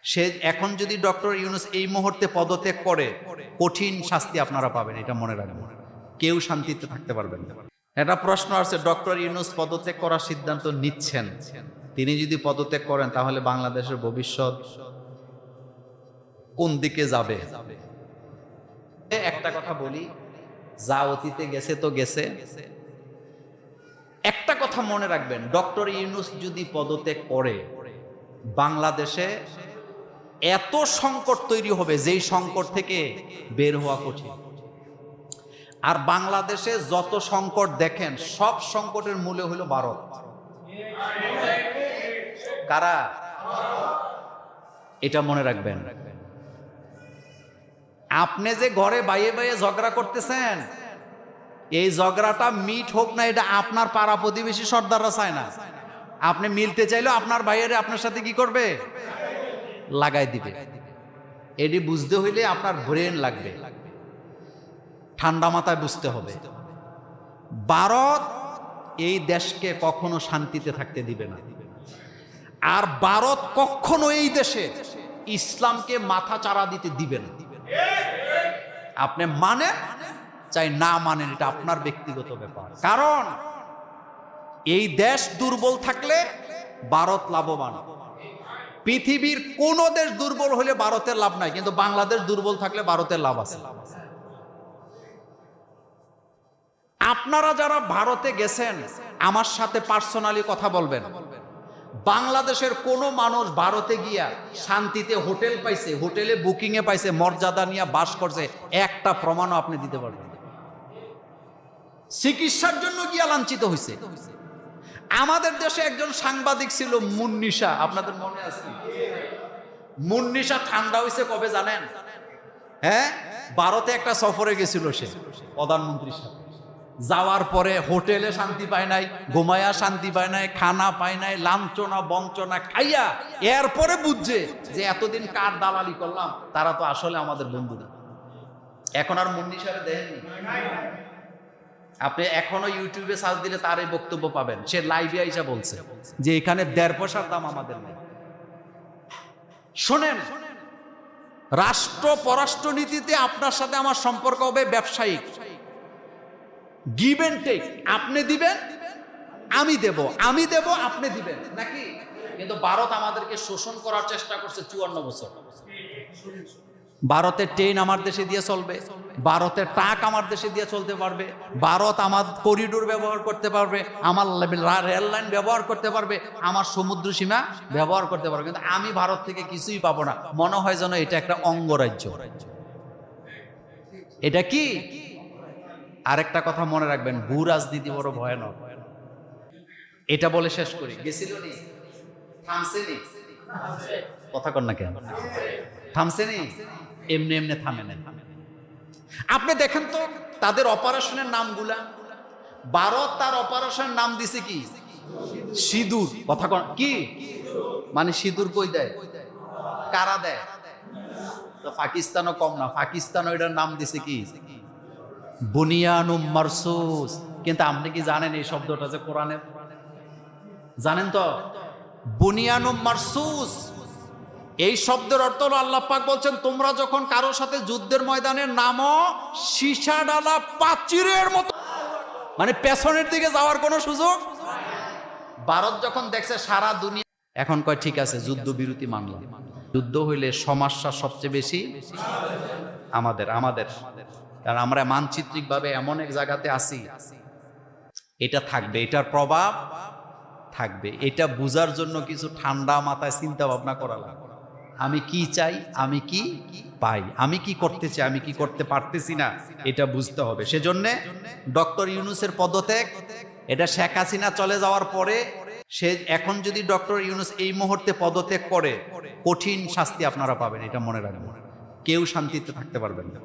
সে এখন যদি ডক্টর ইউনূস এই মুহূর্তে পদত্যাগ করে কঠিন শাস্তি আপনারা পাবেন, এটা মনে রাখবেন। কেউ শান্তিতে থাকতে পারবেন না। একটা প্রশ্ন আছে, ডক্টর ইউনূস পদত্যাগ করার সিদ্ধান্ত নিচ্ছেন, তিনি যদি পদত্যাগ করেন তাহলে বাংলাদেশের ভবিষ্যৎ কোন দিকে যাবে? একটা কথা বলি, যা অতীতে গেছে তো গেছে। একটা কথা মনে রাখবেন, ডক্টর ইউনূস যদি পদত্যাগ করে বাংলাদেশে এত সংকট তৈরি হবে যেই সংকট থেকে বের হওয়া কঠিন। আর বাংলাদেশে যত সংকট দেখেন সব সংকটের মূলে হলো ভারত। কারা? এটা মনে রাখবেন। আপনি যে ঘরে বাইয়ে বাইয়ে ঝগড়া করতেছেন, এই ঝগড়াটা মিট হোক না, এটা আপনার পাড়া প্রতিবেশী সর্দাররা চায় না। আপনি মিলতে চাইলেও আপনার বাইরে আপনার সাথে কি করবে? লাগাই দিবে। এটি বুঝতে হইলে আপনার ব্রেন লাগবে, ঠান্ডা মাথায় বুঝতে হবে। ভারত এই দেশকে কখনো শান্তিতে থাকতে দিবে না। আর ভারত কখনো এই দেশে ইসলামকে মাথা চাড়া দিতে দিবে না। আপনি মানেন চাই না মানেন, এটা আপনার ব্যক্তিগত ব্যাপার। কারণ এই দেশ দুর্বল থাকলে ভারত লাভবান। পৃথিবীর কোন দেশ দুর্বল হলে ভারতের লাভ নাই, কিন্তু বাংলাদেশ দুর্বল থাকলে ভারতের লাভ আছে। আপনারা যারা ভারতে গেছেন আমার সাথে পার্সোনালি কথা বলবেন। বাংলাদেশের কোন মানুষ ভারতে গিয়া শান্তিতে হোটেল পাইছে, হোটেলে বুকিং এ পাইছে, মর্যাদা নিয়ে বাস করছে, একটা প্রমাণও আপনি দিতে পারবেন। চিকিৎসার জন্য গিয়া লাঞ্ছিত হয়েছে। আমাদের দেশে একজন সাংবাদিক ছিল মুন্নিশা, আপনাদের মনে আছে? মুন্নিশা ঠান্ডা হয়েছে কবে জানেন? হ্যাঁ, ভারতে একটা সফরে গেছিল সে প্রধানমন্ত্রীর সাথে। যাওয়ার পরে হোটেলে শান্তি পায় নাই, ঘুমায়া শান্তি পায় নাই, খানা পায় নাই, লাঞ্ছনা বঞ্চনা খাইয়া এরপরে বুঝছে যে এতদিন কার দালালি করলাম, তারা তো আসলে আমাদের বন্ধু না। এখন আর মুন্নিশারে দেখেননি? আপনি এখনো ইউটিউবে সার্চ দিলে তার এই বক্তব্য পাবেন। সে লাইভে আইসা বলছে যে এখানে 1.5 পয়সার দাম আমাদের নেই। শোনেন, রাষ্ট্র পররাষ্ট্রনীতিতে আপনার সাথে আমার সম্পর্ক হবে ব্যবসায়িক, গিভ এন্ড টেক। আপনি দিবেন আমি দেব, আমি দেব আপনি দিবেন, নাকি? কিন্তু ভারত আমাদেরকে শোষণ করার চেষ্টা করছে 54 বছর। ভারতের ট্রেন আমার দেশে দিয়ে চলবে, ভারতের ট্রাক আমার দেশে দিয়ে চলতে পারবে, ভারত আমার করিডোর ব্যবহার করতে পারবে, আমার রেল লাইন ব্যবহার করতে পারবে, আমার সমুদ্র সীমা ব্যবহার করতে পারবে, কিন্তু আমি ভারত থেকে কিছুই পাবো না। মনে হয় যেন এটা একটা অঙ্গরাজ্য। এটা কি? আরেকটা কথা মনে রাখবেন, ভূ রাজনীতি বড় ভয়ানক। এটা বলে শেষ করি। গেছিল নি? থামছে নি? কথা কন না কেন? থামছে নি? এমনি এমনি থামে না। আপনি দেখেন তো তাদের অপারেশনের নামগুলা। ভারত তার অপারেশনের নাম দিছে কি? সিঁদুর। কথা কন কি? মানে সিঁদুর কই দেয়? কারা দেয়? তো পাকিস্তানও কম না, পাকিস্তান ওইটার নাম দিছে কি? বুনিয়ানুম মারসুস। কিন্তু আপনি কি জানেন এই শব্দটা যে কোরআনে? জানেন তো? বুনিয়ানুম মারসুস এই শব্দের অর্থ হলো, আল্লাহ পাক বলছেন তোমরা যখন কারো সাথে যুদ্ধের ময়দানে নামো, সীসা ডালা প্রাচীরের মতো, মানে পেছনের দিকে যাওয়ার কোনো সুযোগ। ভারত যখন দেখছে সারা দুনিয়া, এখন কয় ঠিক আছে যুদ্ধ বিরতি মানলাম। যুদ্ধ হইলে সমস্যা সবচেয়ে বেশি আমাদের। কারণ আমরা মানচিত্রিক ভাবে এমন এক জায়গাতে আছি, এটা থাকবে, এটার প্রভাব থাকবে। এটা বুঝার জন্য কিছু ঠান্ডা মাথায় চিন্তা ভাবনা করা লাগবে। আমি কি চাই, আমি কি পাই, আমি কি করতে চাই, আমি কি করতে পারতেছি না, এটা বুঝতে হবে। সেজন্য ডক্টর ইউনূসের পদত্যাগ, এটা শেখ হাসিনা চলে যাওয়ার পরে সে এখন যদি ডক্টর ইউনূস এই মুহূর্তে পদত্যাগ করে কঠিন শাস্তি আপনারা পাবেন, এটা মনে রাখবেন। কেউ শান্তিতে থাকতে পারবেন না।